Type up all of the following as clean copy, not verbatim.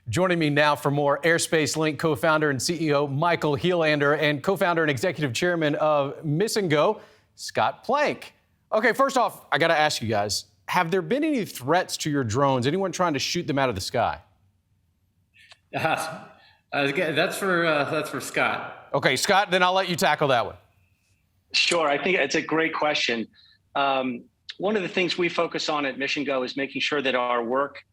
Joining me now for more, Airspace Link co-founder and CEO Michael Healander and co-founder and executive chairman of MissionGo, Scott Plank. Okay, first off, I got to ask you guys, have there been any threats to your drones? Anyone trying to shoot them out of the sky? That's for Scott. Okay, Scott, then I'll let you tackle that one. Sure, I think it's a great question. One of the things we focus on at MissionGo is making sure that our work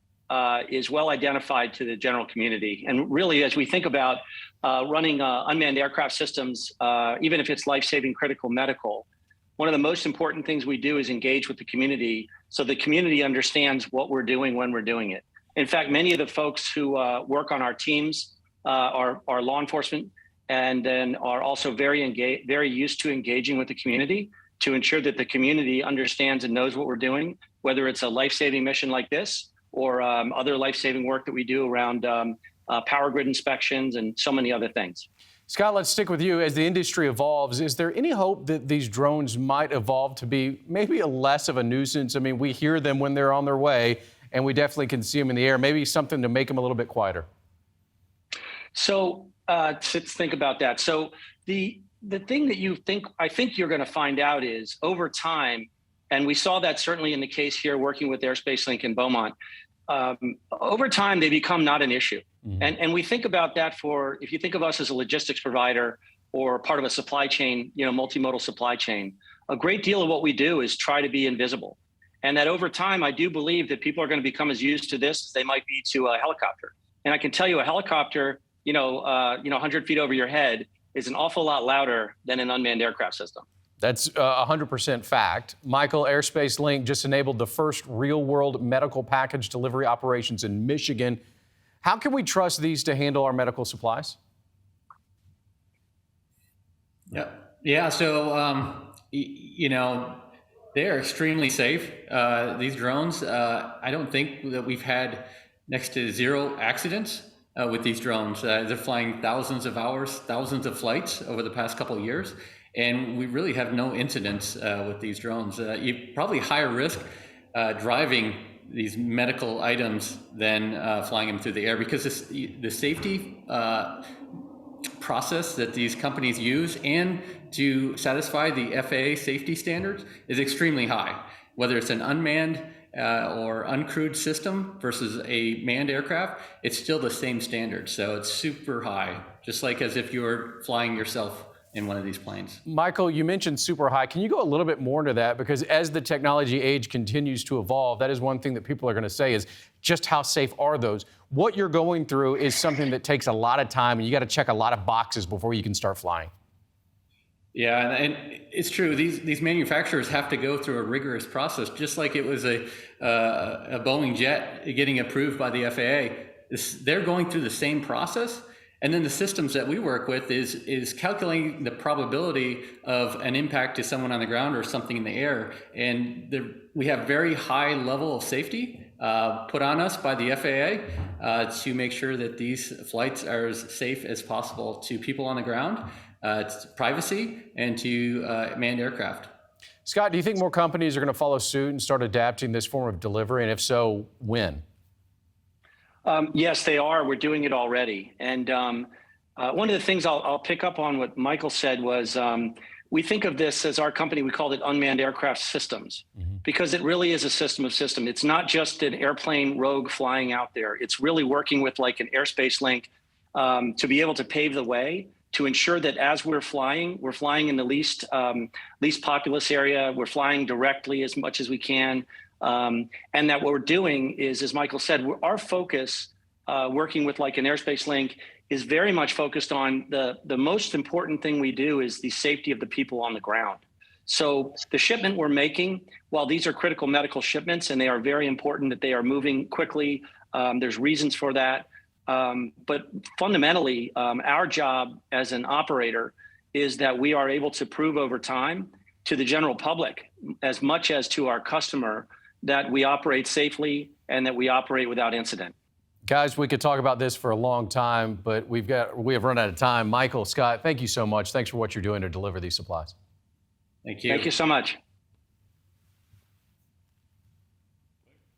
is well identified to the general community. And really, as we think about running unmanned aircraft systems, even if it's life-saving critical medical, one of the most important things we do is engage with the community so the community understands what we're doing when we're doing it. In fact, many of the folks who work on our teams are law enforcement and then are also very used to engaging with the community to ensure that the community understands and knows what we're doing, whether it's a life-saving mission like this or other life-saving work that we do around power grid inspections and so many other things. Scott, let's stick with you. As the industry evolves, is there any hope that these drones might evolve to be maybe less of a nuisance? I mean, we hear them when they're on their way, and we definitely can see them in the air. Maybe something to make them a little bit quieter. So let's think about that. So the thing that I think you're going to find out is over time, and we saw that certainly in the case here working with Airspace Link in Beaumont, over time they become not an issue. Mm-hmm. And we think about that if you think of us as a logistics provider or part of a supply chain, multimodal supply chain, a great deal of what we do is try to be invisible. And that over time, I do believe that people are going to become as used to this as they might be to a helicopter. And I can tell you a helicopter, 100 feet over your head is an awful lot louder than an unmanned aircraft system. That's 100% fact. Michael, Airspace Link just enabled the first real-world medical package delivery operations in Michigan. How can we trust these to handle our medical supplies? Yeah. So, they're extremely safe. These drones, I don't think that we've had next to zero accidents with these drones. They're flying thousands of hours, thousands of flights over the past couple of years. And we really have no incidents with these drones. You probably higher risk driving these medical items than flying them through the air because the safety process that these companies use and to satisfy the FAA safety standards is extremely high. Whether it's an unmanned or uncrewed system versus a manned aircraft, it's still the same standard. So it's super high, just like as if you were flying yourself in one of these planes. Michael, you mentioned super high. Can you go a little bit more into that? Because as the technology age continues to evolve, that is one thing that people are going to say is just how safe are those? What you're going through is something that takes a lot of time, and you got to check a lot of boxes before you can start flying. Yeah, and it's true. These manufacturers have to go through a rigorous process, just like it was a Boeing jet getting approved by the FAA. They're going through the same process. And then the systems that we work with is calculating the probability of an impact to someone on the ground or something in the air. And we have very high level of safety put on us by the FAA to make sure that these flights are as safe as possible to people on the ground, to privacy, and to manned aircraft. Scott, do you think more companies are going to follow suit and start adapting this form of delivery? And if so, when? Yes, they are. We're doing it already. And one of the things I'll pick up on what Michael said was we think of this as our company, we called it Unmanned Aircraft Systems, because it really is a system of systems. It's not just an airplane rogue flying out there. It's really working with like an Airspace Link to be able to pave the way to ensure that as we're flying in the least populous area, we're flying directly as much as we can. And that what we're doing is, as Michael said, our focus working with like an Airspace Link is very much focused on the most important thing we do is the safety of the people on the ground. So the shipment we're making, while these are critical medical shipments and they are very important that they are moving quickly, there's reasons for that. But fundamentally, our job as an operator is that we are able to prove over time to the general public, as much as to our customer, that we operate safely and that we operate without incident. Guys, we could talk about this for a long time, but we have run out of time. Michael, Scott, thank you so much. Thanks for what you're doing to deliver these supplies. Thank you. Thank you so much.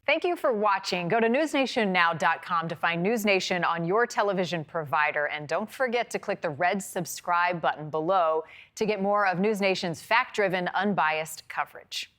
Thank you for watching. Go to newsnationnow.com to find NewsNation on your television provider. And don't forget to click the red subscribe button below to get more of NewsNation's fact-driven, unbiased coverage.